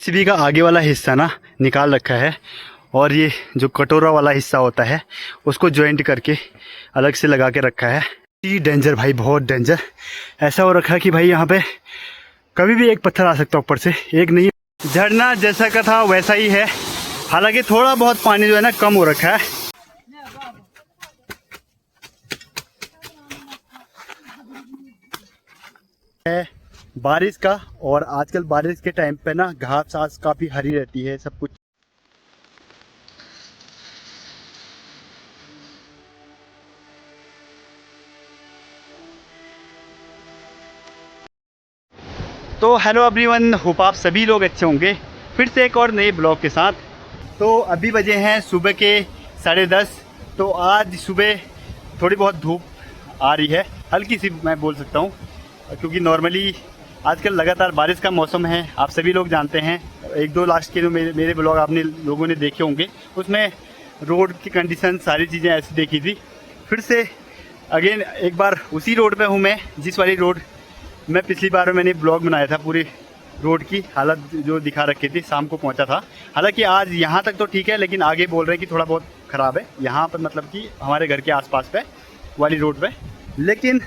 JCB का आगे वाला हिस्सा ना निकाल रखा है और ये जो कटोरा वाला हिस्सा होता है उसको जॉइंट करके अलग से लगा के रखा है। ये डेंजर भाई, बहुत डेंजर। ऐसा हो रखा है कि भाई यहाँ पे कभी भी एक पत्थर आ सकता है ऊपर से, एक नहीं। झरना जैसा का था वैसा ही है, हालांकि थोड़ा बहुत पानी जो है ना कम हो रखा है बारिश का। और आजकल बारिश के टाइम पे ना घास आस काफ़ी हरी रहती है सब कुछ। तो हेलो एवरीवन, होप आप सभी लोग अच्छे होंगे। फिर से एक और नए ब्लॉग के साथ। तो अभी बजे हैं सुबह के 10:30। तो आज सुबह थोड़ी बहुत धूप आ रही है, हल्की सी मैं बोल सकता हूँ, क्योंकि नॉर्मली आजकल लगातार बारिश का मौसम है, आप सभी लोग जानते हैं। एक दो लास्ट के जो मेरे ब्लॉग आपने लोगों ने देखे होंगे, उसमें रोड की कंडीशन सारी चीज़ें ऐसी देखी थी। फिर से अगेन एक बार उसी रोड पे हूँ मैं, जिस वाली रोड मैं पिछली बार मैंने ब्लॉग बनाया था। पूरी रोड की हालत जो दिखा रखी थी, शाम को पहुंचा था। हालांकि आज यहाँ तक तो ठीक है, लेकिन आगे बोल रहे हैं कि थोड़ा बहुत ख़राब है यहाँ पर, मतलब कि हमारे घर के आसपास पे वाली रोड पे। लेकिन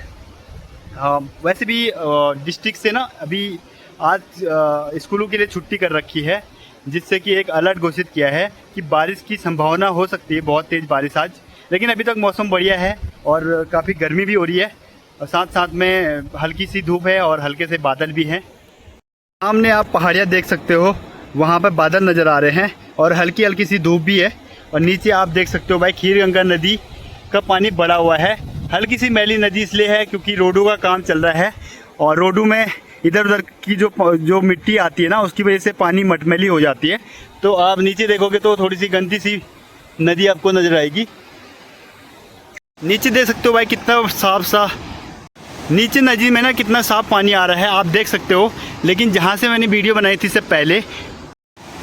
वैसे भी डिस्ट्रिक्ट से ना अभी आज स्कूलों के लिए छुट्टी कर रखी है, जिससे कि एक अलर्ट घोषित किया है कि बारिश की संभावना हो सकती है, बहुत तेज़ बारिश आज। लेकिन अभी तक मौसम बढ़िया है और काफ़ी गर्मी भी हो रही है, और साथ साथ में हल्की सी धूप है और हल्के से बादल भी हैं। सामने आप पहाड़ियाँ देख सकते हो, वहाँ पर बादल नज़र आ रहे हैं और हल्की हल्की सी धूप भी है। और नीचे आप देख सकते हो भाई, खीरगंगा नदी का पानी बढ़ा हुआ है। हल्की सी मैली नदी इसलिए है क्योंकि रोडों का काम चल रहा है, और रोडों में इधर उधर की जो मिट्टी आती है ना, उसकी वजह से पानी मटमैली हो जाती है। तो आप नीचे देखोगे तो थोड़ी सी गंदी सी नदी आपको नज़र आएगी। नीचे देख सकते हो भाई कितना साफ सा, नीचे नदी में ना कितना साफ पानी आ रहा है, आप देख सकते हो। लेकिन जहाँ से मैंने वीडियो बनाई थी इससे पहले,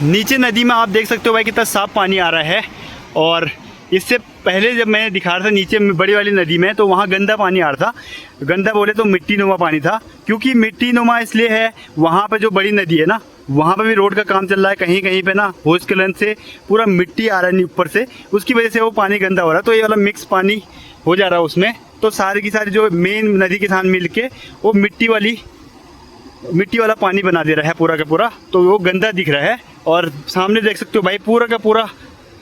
नीचे नदी में आप देख सकते हो भाई कितना साफ पानी आ रहा है। और इससे पहले जब मैंने दिखा रहा था नीचे बड़ी वाली नदी में, तो वहाँ गंदा पानी आ रहा था। गंदा बोले तो मिट्टी नुमा पानी था, क्योंकि मिट्टी नुमा इसलिए है, वहाँ पे जो बड़ी नदी है ना, वहाँ पे भी रोड का काम चल रहा है। कहीं कहीं पे ना भूस्खलन से पूरा मिट्टी आ रहा है ऊपर से, उसकी वजह से वो पानी गंदा हो रहा है। तो ये वाला मिक्स पानी हो जा रहा है उसमें, तो सारी की सारी जो मेन नदी के साथ मिल के वो मिट्टी वाला पानी बना दे रहा है पूरा का पूरा, तो वो गंदा दिख रहा है। और सामने देख सकते हो भाई पूरा का पूरा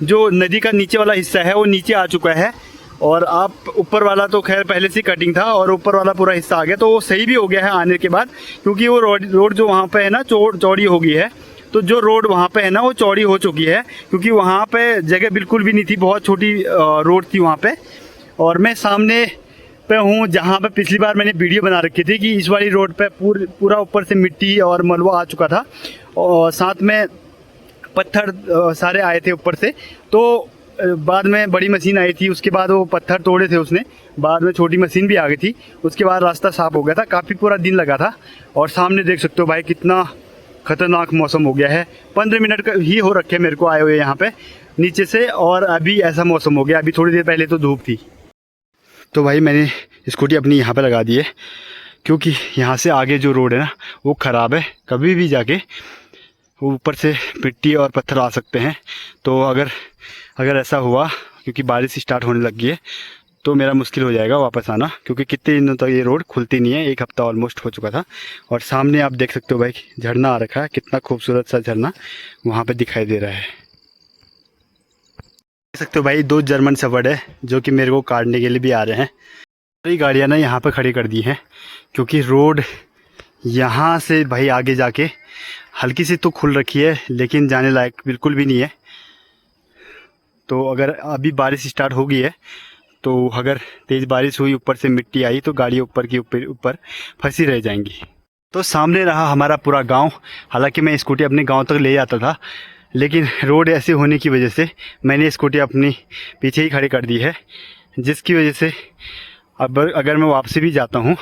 जो नदी का नीचे वाला हिस्सा है वो नीचे आ चुका है। और आप ऊपर वाला तो खैर पहले से कटिंग था, और ऊपर वाला पूरा हिस्सा आ गया, तो वो सही भी हो गया है आने के बाद, क्योंकि वो रोड जो वहाँ पे है ना चौड़ी हो गई है। तो जो रोड वहाँ पे है ना वो चौड़ी हो चुकी है, क्योंकि वहाँ पे जगह बिल्कुल भी नहीं थी, बहुत छोटी रोड थी वहाँ पे। और मैं सामने पे हूँ जहाँ पे पिछली बार मैंने वीडियो बना रखी थी कि इस वाली रोड पे पूरा ऊपर से मिट्टी और मलबा आ चुका था, और साथ में पत्थर सारे आए थे ऊपर से। तो बाद में बड़ी मशीन आई थी, उसके बाद वो पत्थर तोड़े थे उसने, बाद में छोटी मशीन भी आ गई थी, उसके बाद रास्ता साफ हो गया था। काफ़ी पूरा दिन लगा था। और सामने देख सकते हो भाई कितना ख़तरनाक मौसम हो गया है। 15 मिनट का ही हो रखे मेरे को आए हुए यहाँ पे नीचे से, और अभी ऐसा मौसम हो गया। अभी थोड़ी देर पहले तो धूप थी। तो भाई मैंने स्कूटी अपनी यहाँ पे लगा दी है, क्योंकि यहाँ से आगे जो रोड है ना वो ख़राब है, कभी भी जाके ऊपर से मिट्टी और पत्थर आ सकते हैं। तो अगर ऐसा हुआ, क्योंकि बारिश स्टार्ट होने लग गई है, तो मेरा मुश्किल हो जाएगा वापस आना, क्योंकि कितने दिनों तक ये रोड खुलती नहीं है, 1 हफ्ता ऑलमोस्ट हो चुका था। और सामने आप देख सकते हो भाई झरना आ रखा है, कितना खूबसूरत सा झरना वहाँ पे दिखाई दे रहा है। देख सकते हो भाई 2 जर्मन शेफर्ड है जो कि मेरे को काटने के लिए भी आ रहे हैं। सारी गाड़ियाँ ना यहाँ पर खड़ी कर दी हैं, क्योंकि रोड यहाँ से भाई आगे जाके हल्की सी तो खुल रखी है, लेकिन जाने लायक बिल्कुल भी नहीं है। तो अगर अभी बारिश स्टार्ट हो गई है, तो अगर तेज़ बारिश हुई, ऊपर से मिट्टी आई, तो गाड़ी ऊपर फंसी रह जाएंगी। तो सामने रहा हमारा पूरा गांव। हालांकि मैं स्कूटी अपने गांव तक ले जाता था, लेकिन रोड ऐसे होने की वजह से मैंने स्कूटी अपनी पीछे ही खड़ी कर दी है, जिसकी वजह से अब अगर मैं वापसी भी जाता हूँ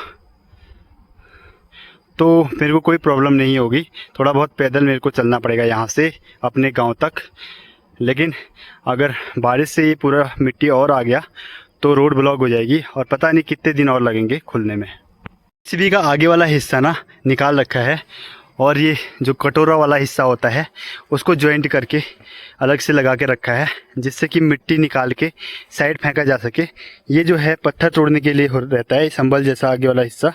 तो मेरे को कोई प्रॉब्लम नहीं होगी। थोड़ा बहुत पैदल मेरे को चलना पड़ेगा यहाँ से अपने गांव तक, लेकिन अगर बारिश से ये पूरा मिट्टी और आ गया तो रोड ब्लॉक हो जाएगी, और पता नहीं कितने दिन और लगेंगे खुलने में। जेसीबी का आगे वाला हिस्सा ना निकाल रखा है और ये जो कटोरा वाला हिस्सा होता है उसको जॉइंट करके अलग से लगा के रखा है, जिससे कि मिट्टी निकाल के साइड फेंका जा सके। ये जो है पत्थर तोड़ने के लिए रहता है, संभल जैसा आगे वाला हिस्सा।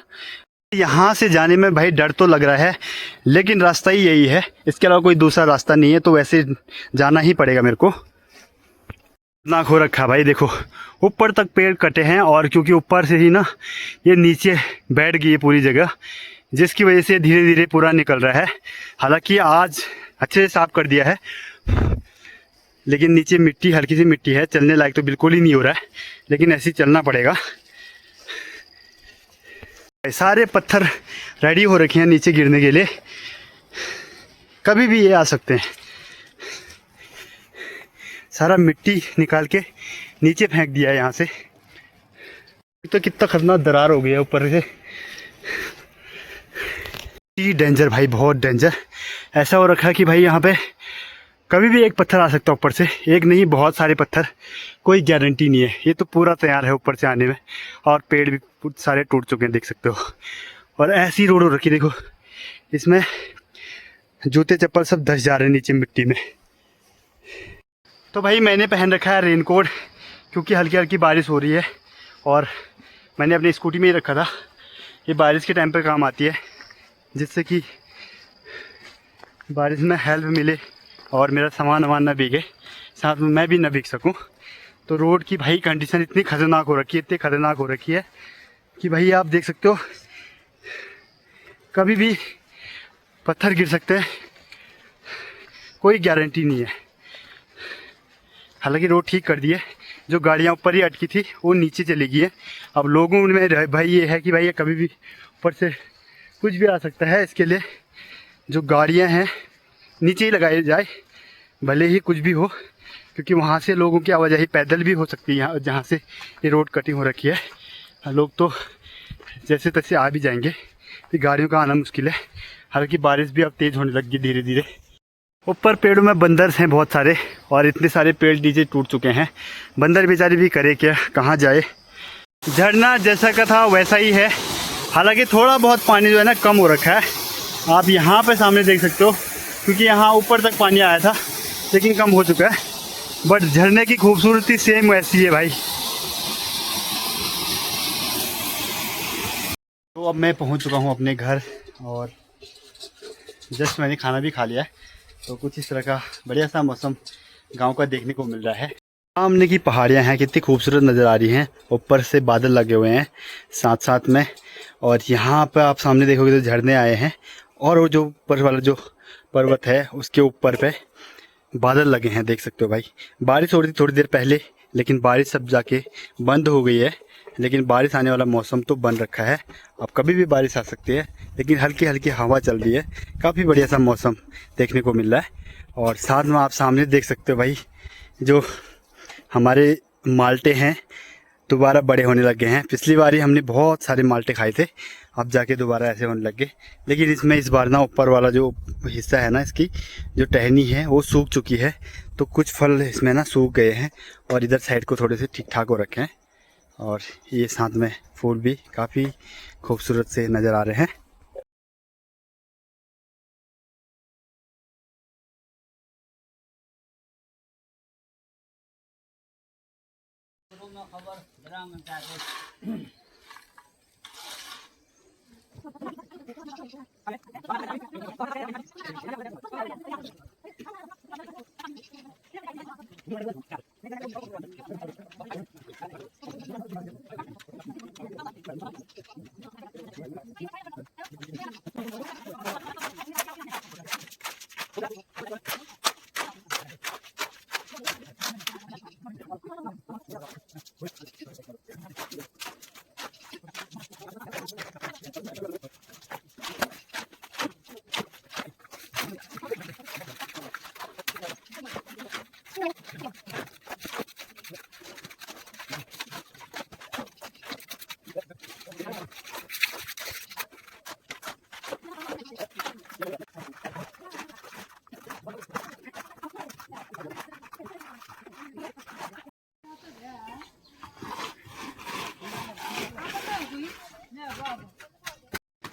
यहाँ से जाने में भाई डर तो लग रहा है, लेकिन रास्ता ही यही है, इसके अलावा कोई दूसरा रास्ता नहीं है, तो वैसे जाना ही पड़ेगा मेरे को। नाक हो रखा भाई, देखो ऊपर तक पेड़ कटे हैं, और क्योंकि ऊपर से ही ना ये नीचे बैठ गई है पूरी जगह, जिसकी वजह से धीरे धीरे पूरा निकल रहा है। हालांकि आज अच्छे से साफ कर दिया है, लेकिन नीचे मिट्टी, हल्की सी मिट्टी है, चलने लायक तो बिल्कुल ही नहीं हो रहा है, लेकिन ऐसे ही चलना पड़ेगा। सारे पत्थर रेडी हो रखे हैं नीचे गिरने के लिए, कभी भी ये आ सकते हैं। सारा मिट्टी निकाल के नीचे फेंक दिया है यहाँ से। तो कितना खतरनाक दरार हो गया ऊपर से, डेंजर भाई, बहुत डेंजर। ऐसा हो रखा है कि भाई यहाँ पे कभी भी एक पत्थर आ सकता है ऊपर से, एक नहीं बहुत सारे पत्थर, कोई गारंटी नहीं है। ये तो पूरा तैयार है ऊपर से आने में, और पेड़ भी सारे टूट चुके हैं, देख सकते हो। और ऐसी रोड हो रखी, देखो इसमें जूते चप्पल सब धंस जा रहे हैं नीचे मिट्टी में। तो भाई मैंने पहन रखा है रेनकोट, क्योंकि हल्की हल्की बारिश हो रही है, और मैंने अपनी स्कूटी में ही रखा था। ये बारिश के टाइम पर काम आती है, जिससे कि बारिश में हेल्प मिले और मेरा सामान वामान ना भीगे, साथ में मैं भी ना भीग सकूं। तो रोड की भाई कंडीशन इतनी ख़तरनाक हो रखी है, इतनी ख़तरनाक हो रखी है कि भाई आप देख सकते हो कभी भी पत्थर गिर सकते हैं, कोई गारंटी नहीं है। हालांकि रोड ठीक कर दी है, जो गाड़ियाँ ऊपर ही अटकी थी वो नीचे चली गई है। अब लोगों में भाई ये है कि भाई ये कभी भी ऊपर से कुछ भी आ सकता है, इसके लिए जो गाड़ियाँ हैं नीचे ही लगाई जाए, भले ही कुछ भी हो, क्योंकि वहाँ से लोगों की आवाजाही पैदल भी हो सकती है। यहाँ जहाँ से ये रोड कटिंग हो रखी है, लोग तो जैसे तैसे आ भी जाएंगे, फिर गाड़ियों का आना मुश्किल है। हालांकि बारिश भी अब तेज़ होने लगी धीरे धीरे। ऊपर पेड़ों में बंदर हैं बहुत सारे, और इतने सारे पेड़ नीचे टूट चुके हैं। बंदर बेचारे भी करे क्या, कहाँ जाए। झरना जैसा का था वैसा ही है, हालांकि थोड़ा बहुत पानी जो है ना कम हो रखा है। आप यहाँ पे सामने देख सकते हो, क्योंकि यहाँ ऊपर तक पानी आया था, लेकिन कम हो चुका है। बट झरने की खूबसूरती सेम वैसी है भाई। तो अब मैं पहुँच चुका हूँ अपने घर, और जस्ट मैंने खाना भी खा लिया है। तो कुछ इस तरह का बढ़िया सा मौसम गांव का देखने को मिल रहा है। सामने की पहाड़ियां हैं, कितनी खूबसूरत नज़र आ रही हैं, ऊपर से बादल लगे हुए हैं साथ साथ में। और यहाँ पर आप सामने देखोगे तो झरने आए हैं, और वो जो ऊपर वाला जो पर्वत है उसके ऊपर पे बादल लगे हैं, देख सकते हो भाई। बारिश हो रही थी थोड़ी देर पहले, लेकिन बारिश सब जाके बंद हो गई है। लेकिन बारिश आने वाला मौसम तो बन रखा है, अब कभी भी बारिश आ सकती है, लेकिन हल्की हल्की हवा चल रही है। काफ़ी बढ़िया सा मौसम देखने को मिल रहा है। और साथ में आप सामने देख सकते हो भाई, जो हमारे माल्टे हैं दोबारा बड़े होने लग गए हैं। पिछली बार ही हमने बहुत सारे माल्टे खाए थे, अब जाके दोबारा ऐसे होने लग गए। लेकिन इसमें इस बार ना ऊपर वाला जो हिस्सा है ना, इसकी जो टहनी है वो सूख चुकी है, तो कुछ फल इसमें ना सूख गए हैं, और इधर साइड को थोड़े से ठीक ठाक हो रखे हैं। और ये साथ में फूल भी काफ़ी खूबसूरत से नज़र आ रहे हैं।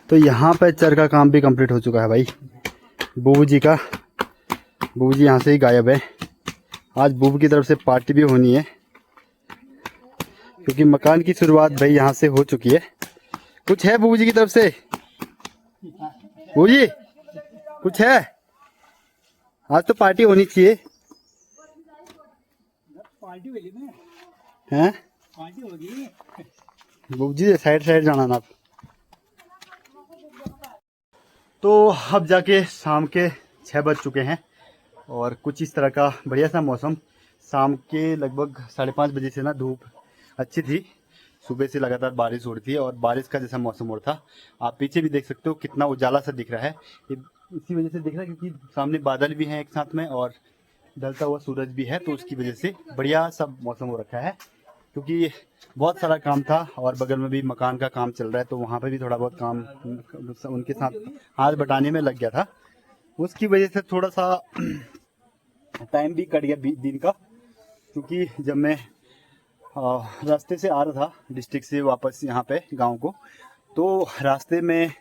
तो यहाँ पर चर का काम भी कंप्लीट हो चुका है भाई। बूबू जी का, बूबू जी यहाँ से ही गायब है। आज बूबू की तरफ से पार्टी भी होनी है क्योंकि मकान की शुरुआत भाई यहाँ से हो चुकी है। कुछ है बूबू जी की तरफ से? बूबू जी कुछ है? आज तो पार्टी होनी चाहिए। हैं? बूबू जी साइड साइड जाना ना। तो अब जाके शाम के 6 बज चुके हैं और कुछ इस तरह का बढ़िया सा मौसम। शाम के लगभग 5:30 बजे से ना धूप अच्छी थी, सुबह से लगातार बारिश हो रही थी और बारिश का जैसा मौसम हो रहा था। आप पीछे भी देख सकते हो कितना उजाला सा दिख रहा है। ये इसी वजह से दिख रहा है क्योंकि सामने बादल भी हैं एक साथ में और ढलता हुआ सूरज भी है, तो उसकी वजह से बढ़िया सब मौसम हो रखा है। क्योंकि बहुत सारा काम था और बगल में भी मकान का काम चल रहा है, तो वहाँ पे भी थोड़ा बहुत काम उनके साथ हाथ बटाने में लग गया था। उसकी वजह से थोड़ा सा टाइम भी कट गया दिन का। क्योंकि जब मैं रास्ते से आ रहा था डिस्ट्रिक्ट से वापस यहाँ पे गांव को, तो रास्ते में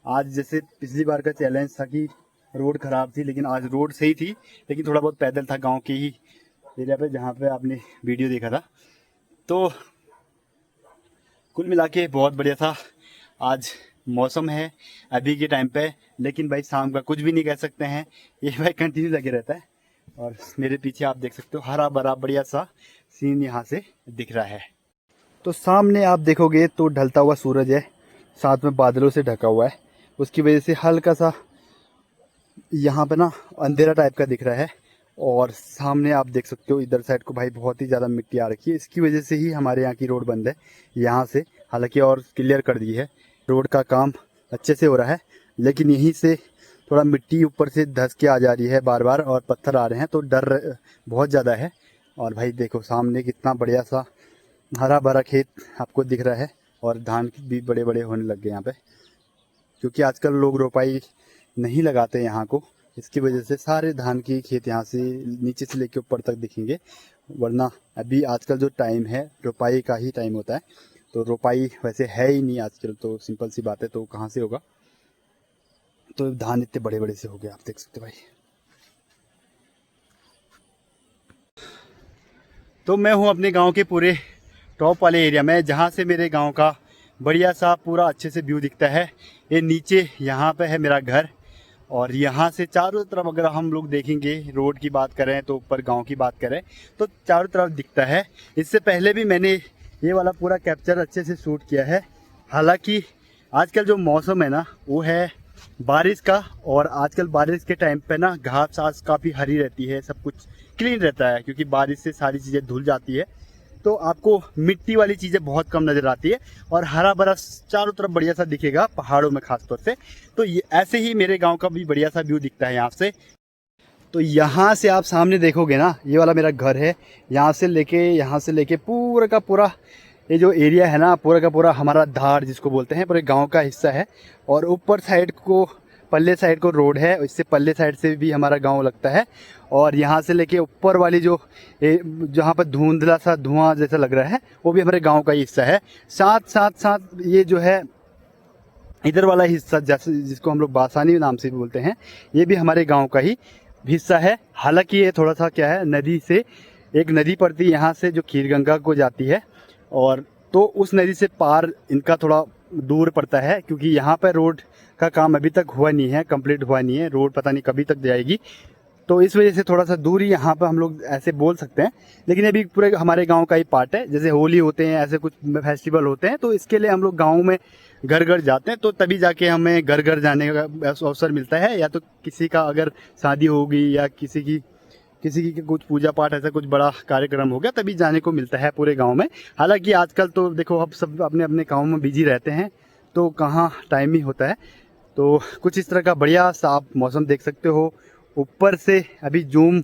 आज जैसे पिछली बार का चैलेंज था कि रोड ख़राब थी, लेकिन आज रोड सही थी, लेकिन थोड़ा बहुत पैदल था गांव के ही एरिया पे जहाँ पे आपने वीडियो देखा था। तो कुल मिला के बहुत बढ़िया था। आज मौसम है अभी के टाइम पे, लेकिन भाई शाम का कुछ भी नहीं कह सकते हैं, ये भाई कंटिन्यू लगे रहता है। और मेरे पीछे आप देख सकते हो हरा भरा बढ़िया सा सीन यहाँ से दिख रहा है। तो सामने आप देखोगे तो ढलता हुआ सूरज है, साथ में बादलों से ढका हुआ है, उसकी वजह से हल्का सा यहाँ पे ना अंधेरा टाइप का दिख रहा है। और सामने आप देख सकते हो इधर साइड को भाई बहुत ही ज़्यादा मिट्टी आ रखी है, इसकी वजह से ही हमारे यहाँ की रोड बंद है यहाँ से। हालांकि और क्लियर कर दी है, रोड का काम अच्छे से हो रहा है, लेकिन यहीं से थोड़ा मिट्टी ऊपर से धंस के आ जा रही है बार बार और पत्थर आ रहे हैं, तो डर बहुत ज़्यादा है। और भाई देखो सामने कितना बढ़िया सा हरा भरा खेत आपको दिख रहा है और धान भी बड़े बड़े होने लग गए यहाँ पे, क्योंकि आजकल लोग रोपाई नहीं लगाते यहाँ को, इसकी वजह से सारे धान की खेत यहाँ से नीचे से लेके ऊपर तक दिखेंगे। वरना अभी आजकल जो टाइम है रोपाई का ही टाइम होता है, तो रोपाई वैसे है ही नहीं आजकल, तो सिंपल सी बात है, तो कहाँ से होगा। तो धान इतने बड़े बड़े से हो गए, आप देख सकते भाई। तो मैं हूँ अपने गांव के पूरे टॉप वाले एरिया में, जहाँ से मेरे गांव का बढ़िया सा पूरा अच्छे से व्यू दिखता है। ये नीचे यहाँ पे है मेरा घर और यहाँ से चारों तरफ अगर हम लोग देखेंगे, रोड की बात करें तो ऊपर गांव की बात करें तो चारों तरफ दिखता है। इससे पहले भी मैंने ये वाला पूरा कैप्चर अच्छे से शूट किया है। हालांकि आजकल जो मौसम है ना वो है बारिश का, और आजकल बारिश के टाइम पे ना घास आस काफ़ी हरी रहती है, सब कुछ क्लीन रहता है, क्योंकि बारिश से सारी चीज़ें धुल जाती है, तो आपको मिट्टी वाली चीज़ें बहुत कम नज़र आती है और हरा भरा चारों तरफ बढ़िया सा दिखेगा पहाड़ों में खास तौर से। तो ये ऐसे ही मेरे गांव का भी बढ़िया सा व्यू दिखता है यहाँ से। तो यहाँ से आप सामने देखोगे ना, ये वाला मेरा घर है, यहाँ से लेके पूरा का पूरा ये जो एरिया है ना, पूरा का पूरा हमारा धार जिसको बोलते हैं, पूरे गाँव का हिस्सा है। और ऊपर साइड को पल्ले साइड को रोड है, इससे पल्ले साइड से भी हमारा गांव लगता है। और यहाँ से लेके ऊपर वाली जो जहाँ पर धुंधला सा धुआं जैसा लग रहा है वो भी हमारे गांव का ही हिस्सा है। साथ ये जो है इधर वाला हिस्सा जैसे जिसको हम लोग बासानी नाम से भी बोलते हैं, ये भी हमारे गांव का ही हिस्सा है। हालांकि ये थोड़ा सा क्या है, नदी से एक नदी पड़ती है यहाँ से जो खीरगंगा को जाती है, और तो उस नदी से पार इनका थोड़ा दूर पड़ता है, क्योंकि यहाँ पर रोड का काम अभी तक हुआ नहीं है, कंप्लीट हुआ नहीं है, रोड पता नहीं कभी तक जाएगी, तो इस वजह से थोड़ा सा दूरी यहाँ पर हम लोग ऐसे बोल सकते हैं। लेकिन अभी पूरे हमारे गांव का ही पार्ट है। जैसे होली होते हैं, ऐसे कुछ फेस्टिवल होते हैं, तो इसके लिए हम लोग गांव में घर घर जाते हैं, तो तभी जाके हमें घर घर जाने का अवसर मिलता है। या तो किसी का अगर शादी होगी या किसी की कुछ पूजा पाठ ऐसा कुछ बड़ा कार्यक्रम हो गया, तभी जाने को मिलता है पूरे गांव में। हालांकि आजकल तो देखो अब सब अपने अपने काम में बिजी रहते हैं, तो कहाँ टाइम ही होता है। तो कुछ इस तरह का बढ़िया सा आप मौसम देख सकते हो। ऊपर से अभी जूम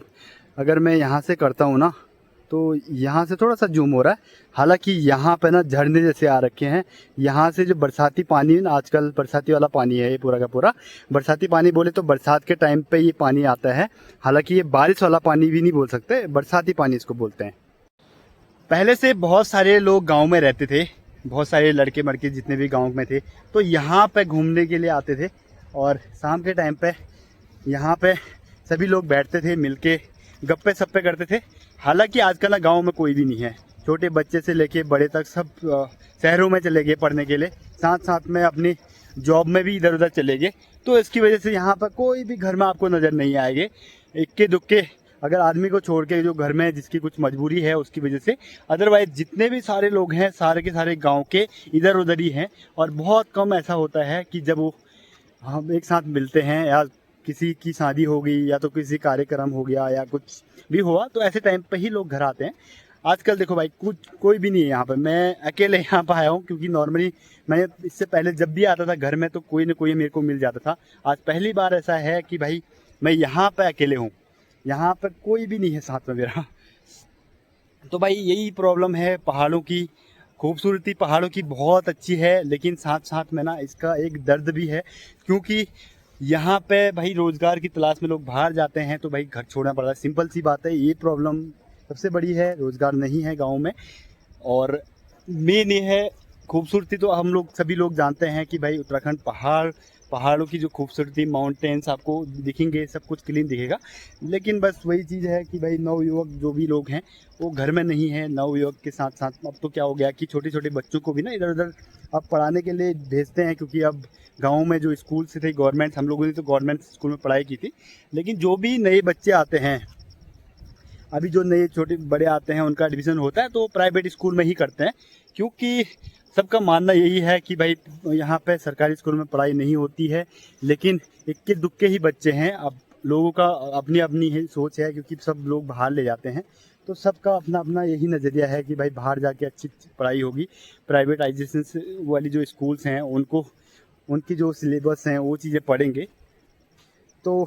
अगर मैं यहाँ से करता हूँ ना, तो यहाँ से थोड़ा सा जूम हो रहा है। हालांकि यहाँ पे ना झरने जैसे आ रखे हैं, यहाँ से जो बरसाती पानी है ना, आजकल बरसाती वाला पानी है ये पूरा का पूरा। बरसाती पानी बोले तो बरसात के टाइम पे ये पानी आता है। हालांकि ये बारिश वाला पानी भी नहीं बोल सकते, बरसाती पानी इसको बोलते हैं। पहले से बहुत सारे लोग गाँव में रहते थे, बहुत सारे लड़के मड़के जितने भी गाँव में थे, तो यहाँ पर घूमने के लिए आते थे। और शाम के टाइम पर यहाँ पे सभी लोग बैठते थे मिलके, गप्पे सप्पे करते थे। हालांकि आजकल ना गांव में कोई भी नहीं है, छोटे बच्चे से लेके बड़े तक सब शहरों में चले गए पढ़ने के लिए, साथ साथ में अपनी जॉब में भी इधर उधर चले गए। तो इसकी वजह से यहाँ पर कोई भी घर में आपको नज़र नहीं आएंगे। इक्के दुक्के अगर आदमी को छोड़ के जो घर में है, जिसकी कुछ मजबूरी है उसकी वजह से, अदरवाइज जितने भी सारे लोग हैं सारे के सारे गांव के इधर उधर ही हैं। और बहुत कम ऐसा होता है कि जब वो हम एक साथ मिलते हैं, या किसी की शादी हो गई या तो किसी कार्यक्रम हो गया या कुछ भी हुआ, तो ऐसे टाइम पे ही लोग घर आते हैं। आजकल देखो भाई कुछ कोई भी नहीं है यहाँ पर, मैं अकेले यहाँ पर आया हूँ, क्योंकि नॉर्मली मैं इससे पहले जब भी आता था घर में तो कोई ना कोई मेरे को मिल जाता था। आज पहली बार ऐसा है कि भाई मैं यहाँ पर अकेले हूँ, यहाँ पर कोई भी नहीं है साथ में मेरा। तो भाई यही प्रॉब्लम है पहाड़ों की। खूबसूरती पहाड़ों की बहुत अच्छी है, लेकिन साथ साथ में ना इसका एक दर्द भी है, क्योंकि यहाँ पे भाई रोज़गार की तलाश में लोग बाहर जाते हैं तो भाई घर छोड़ना पड़ता है। सिंपल सी बात है, ये प्रॉब्लम सबसे बड़ी है, रोज़गार नहीं है गाँव में। और मेन ये है खूबसूरती, तो हम लोग सभी लोग जानते हैं कि भाई उत्तराखंड पहाड़ों की जो खूबसूरती, माउंटेन्स आपको दिखेंगे, सब कुछ क्लीन दिखेगा। लेकिन बस वही चीज़ है कि भाई नवयुवक जो भी लोग हैं वो घर में नहीं है। नवयुवक के साथ साथ अब तो क्या हो गया कि छोटे छोटे बच्चों को भी ना इधर उधर अब पढ़ाने के लिए भेजते हैं, क्योंकि अब गाँव में जो स्कूल से थे गवर्नमेंट, हम लोगों ने तो गवर्नमेंट स्कूल में पढ़ाई की थी, लेकिन जो भी नए बच्चे आते हैं, अभी जो नए छोटे बड़े आते हैं उनका एडमिशन होता है तो प्राइवेट स्कूल में ही करते हैं, क्योंकि सबका मानना यही है कि भाई यहाँ पे सरकारी स्कूल में पढ़ाई नहीं होती है। लेकिन इक्के दुक्के ही बच्चे हैं, अब लोगों का अपनी अपनी ही सोच है, क्योंकि सब लोग बाहर ले जाते हैं तो सबका अपना अपना यही नज़रिया है कि भाई बाहर जाके अच्छी पढ़ाई होगी। प्राइवेटाइजेशन वाली जो स्कूल्स हैं उनको, उनकी जो सिलेबस हैं वो चीज़ें पढ़ेंगे। तो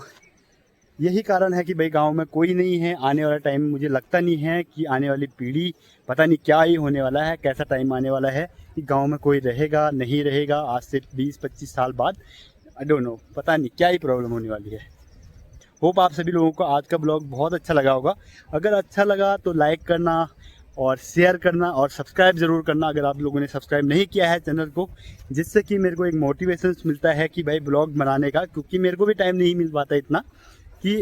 यही कारण है कि भाई गांव में कोई नहीं है। आने वाला टाइम मुझे लगता नहीं है कि आने वाली पीढ़ी, पता नहीं क्या ही होने वाला है, कैसा टाइम आने वाला है कि गांव में कोई रहेगा नहीं रहेगा आज से 20-25 साल बाद, आई डोंट नो, पता नहीं क्या ही प्रॉब्लम होने वाली है। होप आप सभी लोगों को आज का ब्लॉग बहुत अच्छा लगा होगा। अगर अच्छा लगा तो लाइक करना और शेयर करना और सब्सक्राइब ज़रूर करना अगर आप लोगों ने सब्सक्राइब नहीं किया है चैनल को, जिससे कि मेरे को एक मोटिवेशन मिलता है कि भाई ब्लॉग बनाने का, क्योंकि मेरे को भी टाइम नहीं मिल पाता इतना कि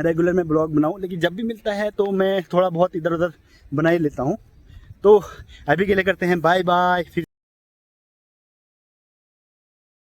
रेगुलर में ब्लॉग बनाऊं। लेकिन जब भी मिलता है तो मैं थोड़ा बहुत इधर उधर बना ही लेता हूं। तो अभी के लिए करते हैं बाय बाय। फिर